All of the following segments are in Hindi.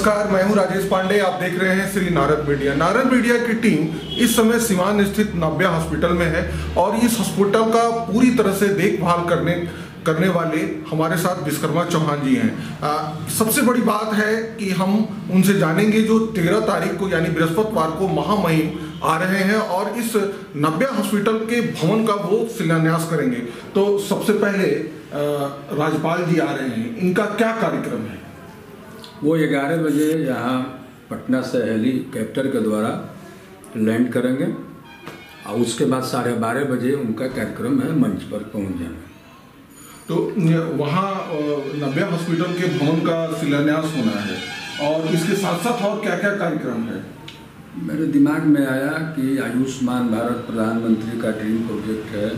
नमस्कार, मैं हूं राजेश पांडे। आप देख रहे हैं श्री नारद मीडिया। नारद मीडिया की टीम इस समय सिवान स्थित नव्या हॉस्पिटल में है और इस हॉस्पिटल का पूरी तरह से देखभाल करने वाले हमारे साथ विश्वकर्मा चौहान जी हैं। सबसे बड़ी बात है कि हम उनसे जानेंगे जो 13 तारीख को यानी बृहस्पतिवार को महामहिम आ रहे हैं और इस नव्या हॉस्पिटल के भवन का वो शिलान्यास करेंगे। तो सबसे पहले राज्यपाल जी आ रहे हैं, इनका क्या कार्यक्रम है? वो 11 बजे यहाँ पटना से हेलीकॉप्टर के द्वारा लैंड करेंगे और उसके बाद 12:30 बजे उनका कार्यक्रम है मंच पर पहुँच जाना। तो वहाँ नव्या हॉस्पिटल के भवन का शिलान्यास होना है और इसके साथ साथ और क्या क्या कार्यक्रम है? मेरे दिमाग में आया कि आयुष्मान भारत प्रधानमंत्री का ड्रीम प्रोजेक्ट है,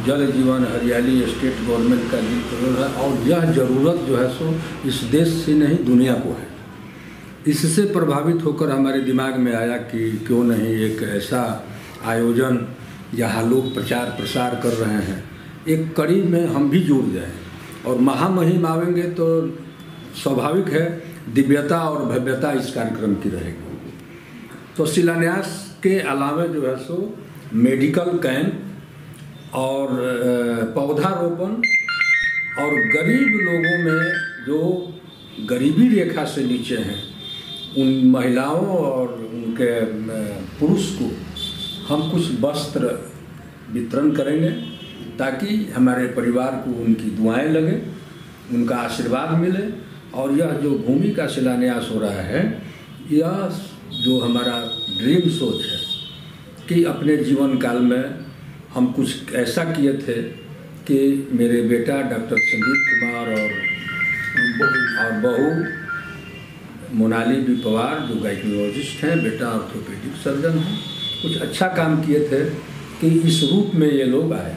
जल जीवन हरियाली स्टेट गवर्नमेंट का ड्रीम प्रोजेक्ट है और यह ज़रूरत जो है सो इस देश से नहीं दुनिया को है। इससे प्रभावित होकर हमारे दिमाग में आया कि क्यों नहीं एक ऐसा आयोजन जहाँ लोग प्रचार प्रसार कर रहे हैं, एक कड़ी में हम भी जुड़ जाएं और महामहिम आवेंगे तो स्वाभाविक है दिव्यता और भव्यता इस कार्यक्रम की रहेगी। तो शिलान्यास के अलावा जो है सो मेडिकल कैंप और पौधारोपण और गरीब लोगों में जो गरीबी रेखा से नीचे हैं उन महिलाओं और उनके पुरुष को हम कुछ वस्त्र वितरण करेंगे ताकि हमारे परिवार को उनकी दुआएं लगे, उनका आशीर्वाद मिले। और यह जो भूमि का शिलान्यास हो रहा है, यह जो हमारा ड्रीम सोच है कि अपने जीवन काल में हम कुछ ऐसा किए थे कि मेरे बेटा डॉक्टर संदीप कुमार और बहू मोनाली बी पवार जो गाइनोलॉजिस्ट हैं, बेटा ऑर्थोपेडिक सर्जन हैं, कुछ अच्छा काम किए थे कि इस रूप में ये लोग आए।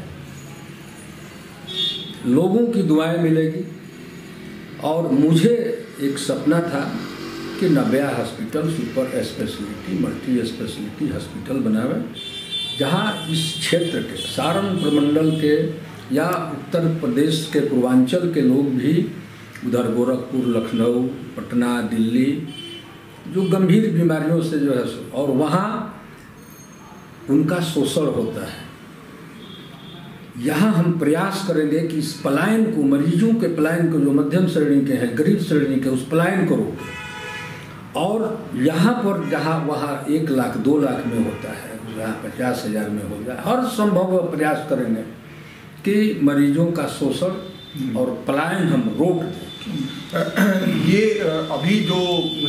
लोगों की दुआएं मिलेगी और मुझे एक सपना था कि Navya hospital super speciality multi speciality hospital बनावे, जहाँ इस क्षेत्र के सारण प्रमंडल के या उत्तर प्रदेश के पूर्वांचल के लोग भी उधर गोरखपुर, लखनऊ, पटना, दिल्ली जो गंभीर बीमारियों से जो है और वहाँ उनका शोषण होता है, यहाँ हम प्रयास करेंगे कि इस पलायन को, मरीजों के पलायन को जो मध्यम श्रेणी के हैं, गरीब श्रेणी के, उस पलायन को रोकें। और यहाँ पर जहाँ वहाँ 1 लाख 2 लाख में होता है, जहाँ 50,000 में हो जाए, हर संभव प्रयास करेंगे कि मरीजों का शोषण और पलायन हम रोक दें। ये अभी जो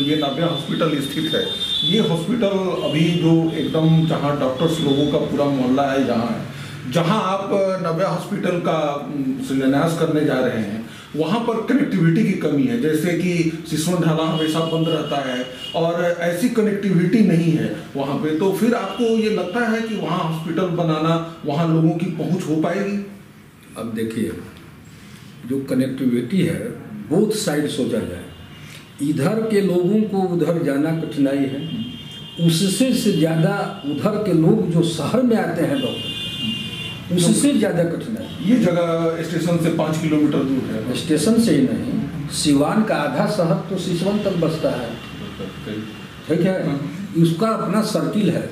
ये नव्या हॉस्पिटल स्थित है, ये हॉस्पिटल अभी जो एकदम जहाँ डॉक्टर्स लोगों का पूरा मोहल्ला है, जहाँ आप नव्या हॉस्पिटल का शिलान्यास करने जा रहे हैं, वहाँ पर कनेक्टिविटी की कमी है। जैसे कि सिसवन ढाला हमेशा बंद रहता है और ऐसी कनेक्टिविटी नहीं है वहाँ पे, तो फिर आपको ये लगता है कि वहाँ हॉस्पिटल बनाना, वहाँ लोगों की पहुँच हो पाएगी? अब देखिए, जो कनेक्टिविटी है बोथ साइड सोचा जाए, इधर के लोगों को उधर जाना कठिनाई है, उससे ज़्यादा उधर के लोग जो शहर में आते हैं डॉक्टर, उससे ज़्यादा कठिनाई। ये जगह स्टेशन से 5 किलोमीटर दूर है। स्टेशन से ही नहीं, सिवान का आधा शहर तो सिसवन तक बसता है, ठीक है। उसका अपना सर्किल है।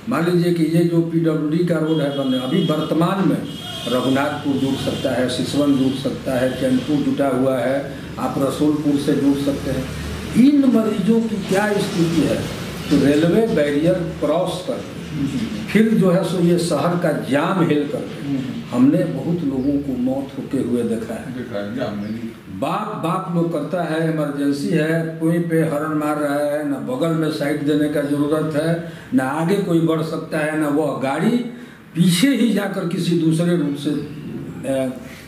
मान लीजिए कि ये जो PWD का रोड है बनने, अभी वर्तमान में रघुनाथपुर जुड़ सकता है, सिसवन जुड़ सकता है, चैनपुर जुटा हुआ है, आप रसूलपुर से जुड़ सकते हैं। इन मरीजों की क्या स्थिति है तो रेलवे बैरियर क्रॉस कर फिर जो है सो ये शहर का जाम हिल कर हमने बहुत लोगों को मौत होते हुए देखा है। बाप लोग करता है, इमरजेंसी है, कोई पे हॉर्न मार रहा है, ना बगल में साइड देने का जरूरत है, ना आगे कोई बढ़ सकता है, ना वह गाड़ी पीछे ही जाकर किसी दूसरे रूट से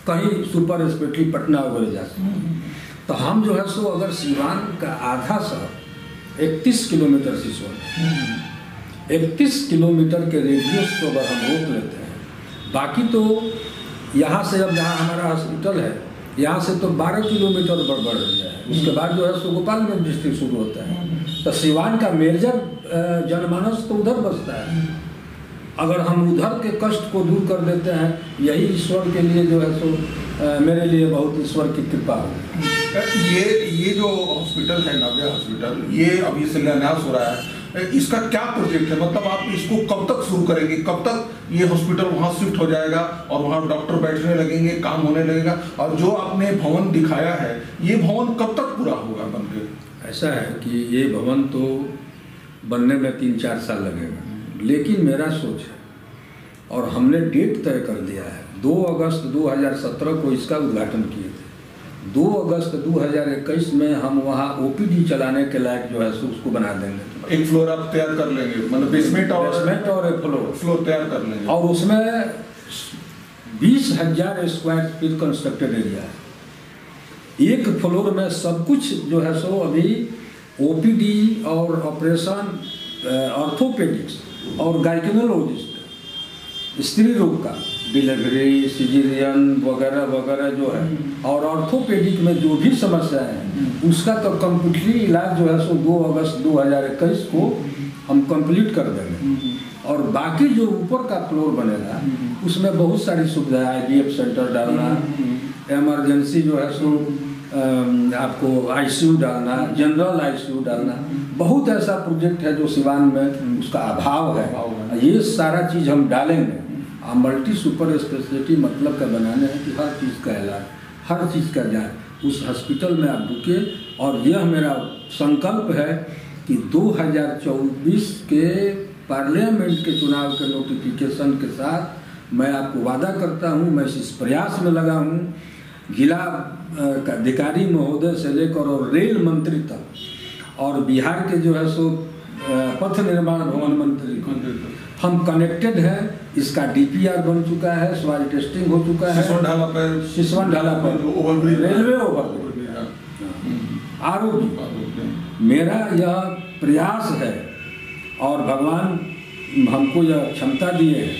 कहीं सुपर स्पेशलिटी पटना वगैरह जा सकते। तो हम जो है सो अगर सिवान का आधा शहर 31 किलोमीटर सिसवन 31 किलोमीटर के रेडियस को अगर हम रोक लेते हैं, बाकी तो यहाँ से अब जहाँ हमारा हॉस्पिटल है यहाँ से तो 12 किलोमीटर बढ़ जाए, उसके बाद जो है सो गोपालगंज डिस्ट्रिक्ट शुरू होता है। तो सिवान का मेजर जनमानस तो उधर बसता है। अगर हम उधर के कष्ट को दूर कर देते हैं, यही ईश्वर के लिए जो है सो मेरे लिए बहुत ईश्वर की कृपा है। ये जो हॉस्पिटल है नाव्या हॉस्पिटल, ये अभी शिलान्यास हो रहा है, इसका क्या प्रोजेक्ट है? मतलब आप इसको कब तक शुरू करेंगे, कब तक ये हॉस्पिटल वहाँ शिफ्ट हो जाएगा और वहाँ डॉक्टर बैठने लगेंगे, काम होने लगेगा? और जो आपने भवन दिखाया है, ये भवन कब तक पूरा होगा बनके? ऐसा है कि ये भवन तो बनने में 3-4 साल लगेगा, लेकिन मेरा सोच है और हमने डेट तय कर दिया है। 2 अगस्त 2017 को इसका उद्घाटन किए थे। 2 अगस्त 2021 में हम वहाँ OPD चलाने के लायक जो है सो उसको बना देंगे। एक फ्लोर आप तैयार कर लेंगे, मतलब बेसमेंट और एक फ्लोर तैयार कर लेंगे, और उसमें 20,000 स्क्वायर फीट कंस्ट्रक्टेड एरिया है। एक फ्लोर में सब कुछ जो है सो अभी OPD और ऑपरेशन, ऑर्थोपेडिक्स और गायनेकोलॉजिस्ट, स्त्री रोग का डिलीवरी, सिजेरियन वगैरह वगैरह जो है, और ऑर्थोपेडिक में जो भी समस्याएं हैं उसका तो कम्प्लीटली इलाज जो है सो 2 अगस्त 2021 को हम कंप्लीट कर देंगे। और बाकी जो ऊपर का फ्लोर बनेगा उसमें बहुत सारी सुविधाएं, IVF सेंटर डालना, इमरजेंसी जो है सो आपको ICU डालना, जनरल ICU डालना, बहुत ऐसा प्रोजेक्ट है जो सिवान में उसका अभाव है। ये सारा चीज़ हम डालेंगे। मल्टी सुपर स्पेशलिटी मतलब का बनाने हैं कि हर चीज़ का इलाज, हर चीज़ का जांच उस हॉस्पिटल में आप रुके। और यह मेरा संकल्प है कि 2024 के पार्लियामेंट के चुनाव के नोटिफिकेशन के साथ मैं आपको वादा करता हूँ, मैं इस प्रयास में लगा हूँ। जिला अधिकारी महोदय से लेकर और रेल मंत्री तक और बिहार के जो है सो पथ निर्माण भवन मंत्री हम कनेक्टेड हैं। इसका DPR बन चुका है, सॉइल टेस्टिंग हो चुका है, सिसवन ढाला पर रेलवे ओवरब्रिज, ROB। मेरा यह प्रयास है और भगवान हमको यह क्षमता दिए हैं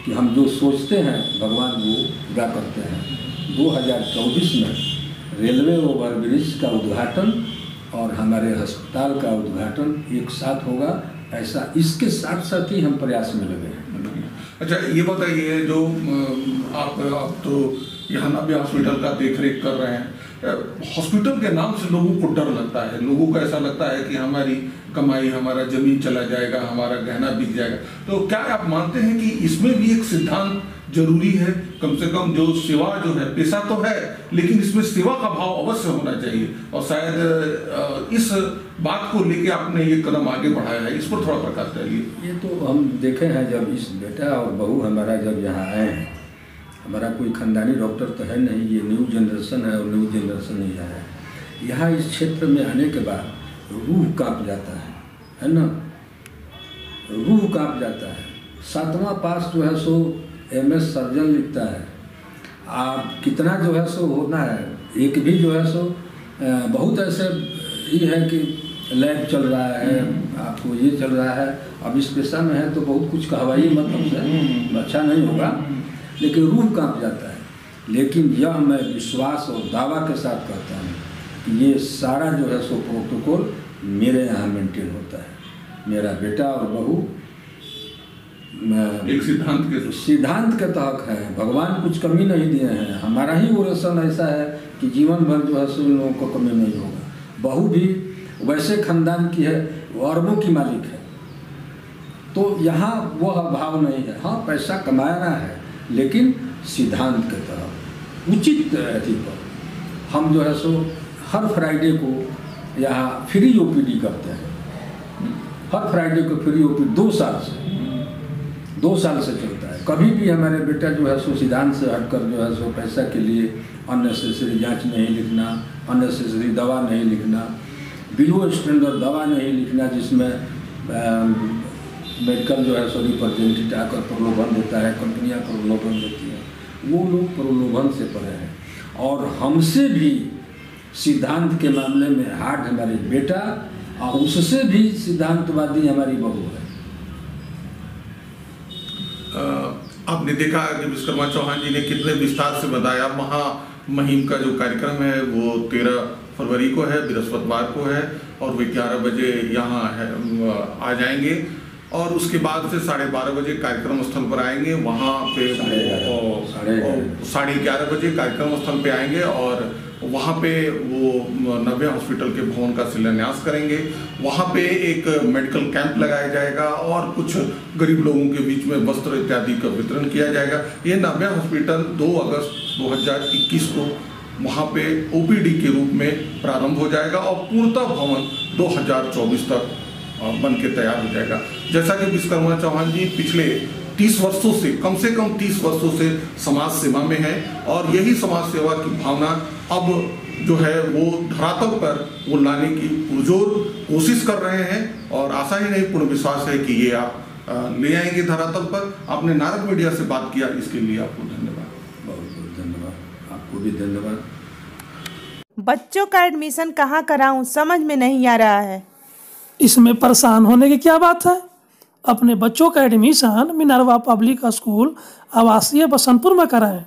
कि हम जो सोचते हैं भगवान वो पूरा करते हैं। 2024 में रेलवे ओवरब्रिज का उद्घाटन और हमारे अस्पताल का उद्घाटन एक साथ होगा, ऐसा इसके साथ साथ ही हम प्रयास में लगे हैं। अच्छा, ये बताइए, जो आप तो यहाँ नाव्या हॉस्पिटल का देखरेख कर रहे हैं, हॉस्पिटल के नाम से लोगों को डर लगता है, लोगों को ऐसा लगता है कि हमारी कमाई, हमारा जमीन चला जाएगा, हमारा गहना बिक जाएगा। तो क्या आप मानते हैं कि इसमें भी एक सिद्धांत जरूरी है? कम से कम जो सेवा जो है, पैसा तो है लेकिन इसमें सेवा का भाव अवश्य होना चाहिए, और शायद इस बात को लेके आपने ये कदम आगे बढ़ाया है, इस पर थोड़ा प्रकाश डालिए। ये तो हम देखे हैं, जब इस बेटा और बहू हमारा जब यहाँ आए हैं, हमारा कोई खानदानी डॉक्टर तो है नहीं, ये न्यू जनरेशन है और न्यू जनरेशन ही आया है। यहाँ इस क्षेत्र में आने के बाद रूह कांप जाता है ना, रूह कांप जाता है। 7वां पास जो है सो MS सर्जन लिखता है, आप कितना जो है सो होना है, एक भी जो है सो बहुत ऐसे ये है कि लैब चल रहा है, आपको ये चल रहा है। अब इस पेशा में है तो बहुत कुछ कहवाई मतलब से अच्छा नहीं होगा, लेकिन रूह कांप जाता है। लेकिन यह मैं विश्वास और दावा के साथ कहता हूँ कि ये सारा जो है सो प्रोटोकॉल मेरे यहाँ मेंटेन होता है। मेरा बेटा और बहू एक सिद्धांत के तहत है, भगवान कुछ कमी नहीं दिए हैं। हमारा ही ओरेशन ऐसा है कि जीवन भर जो है सो इन लोगों को कमी नहीं होगा। बहू भी वैसे खानदान की है, वो अरबों की मालिक है, तो यहाँ वह अभाव नहीं है। हाँ, पैसा कमाना है लेकिन सिद्धांत के तरफ उचित अथी पर हम जो है सो हर फ्राइडे को यहाँ फ्री OPD करते हैं। हर फ्राइडे को फ्री OPD 2 साल से चलता है। कभी भी हमारे बेटा जो है सो सिद्धांत से हटकर जो है सो पैसा के लिए अननेसेसरी जांच नहीं लिखना, अननेसेसरी दवा नहीं लिखना, बिलो स्टैंडर्ड दवा नहीं लिखना, जिसमें मेडिकल जो है सो रिप्रेजेंटेटिव आकर प्रलोभन देता है, कंपनियां प्रलोभन देती हैं, वो लोग प्रलोभन से परे हैं। और हमसे भी सिद्धांत के मामले में हार्ड हमारे बेटा, और उससे भी सिद्धांतवादी हमारी बहू है। आपने देखा कि विश्वकर्मा चौहान जी ने कितने विस्तार से बताया। महामहिम का जो कार्यक्रम है वो 13 फरवरी को है, बृहस्पतिवार को है, और वे 11 बजे यहाँ आ जाएंगे। और उसके बाद से 12:30 बजे कार्यक्रम स्थल पर आएंगे। वहाँ पे 11:30 बजे कार्यक्रम स्थल पे आएंगे और वहाँ पे वो नव्या हॉस्पिटल के भवन का शिलान्यास करेंगे। वहाँ पे एक मेडिकल कैंप लगाया जाएगा और कुछ गरीब लोगों के बीच में वस्त्र इत्यादि का वितरण किया जाएगा। ये नव्या हॉस्पिटल 2 अगस्त 2021 को वहाँ पे ओपीडी के रूप में प्रारंभ हो जाएगा और पूर्णतः भवन 2024 तक बन के तैयार हो जाएगा। जैसा कि विश्वकर्मा चौहान जी पिछले 30 वर्षों से कम 30 वर्षों से समाज सेवा में है और यही समाज सेवा की भावना अब जो है वो धरातल पर वो लाने की पुरजोर कोशिश कर रहे हैं और आशा ही नहीं पूर्ण विश्वास है कि ये आप ले आएंगे धरातल पर। आपने नारद मीडिया से बात किया, इसके लिए आपको धन्यवाद। बहुत बहुत धन्यवाद, आपको भी धन्यवाद। बच्चों का एडमिशन कहाँ कराऊं, समझ में नहीं आ रहा है। इसमें परेशान होने की क्या बात है। अपने बच्चों का एडमिशन मिनर्वा पब्लिक स्कूल आवासीय बसंतपुर में कराएं।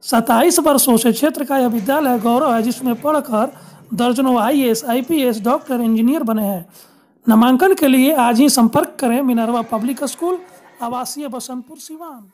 27 वर्षों से क्षेत्र का यह विद्यालय गौरव है, जिसमें पढ़कर दर्जनों IAS, IPS, डॉक्टर, इंजीनियर बने हैं। नामांकन के लिए आज ही संपर्क करें मिनर्वा पब्लिक स्कूल आवासीय बसंतपुर सिवान।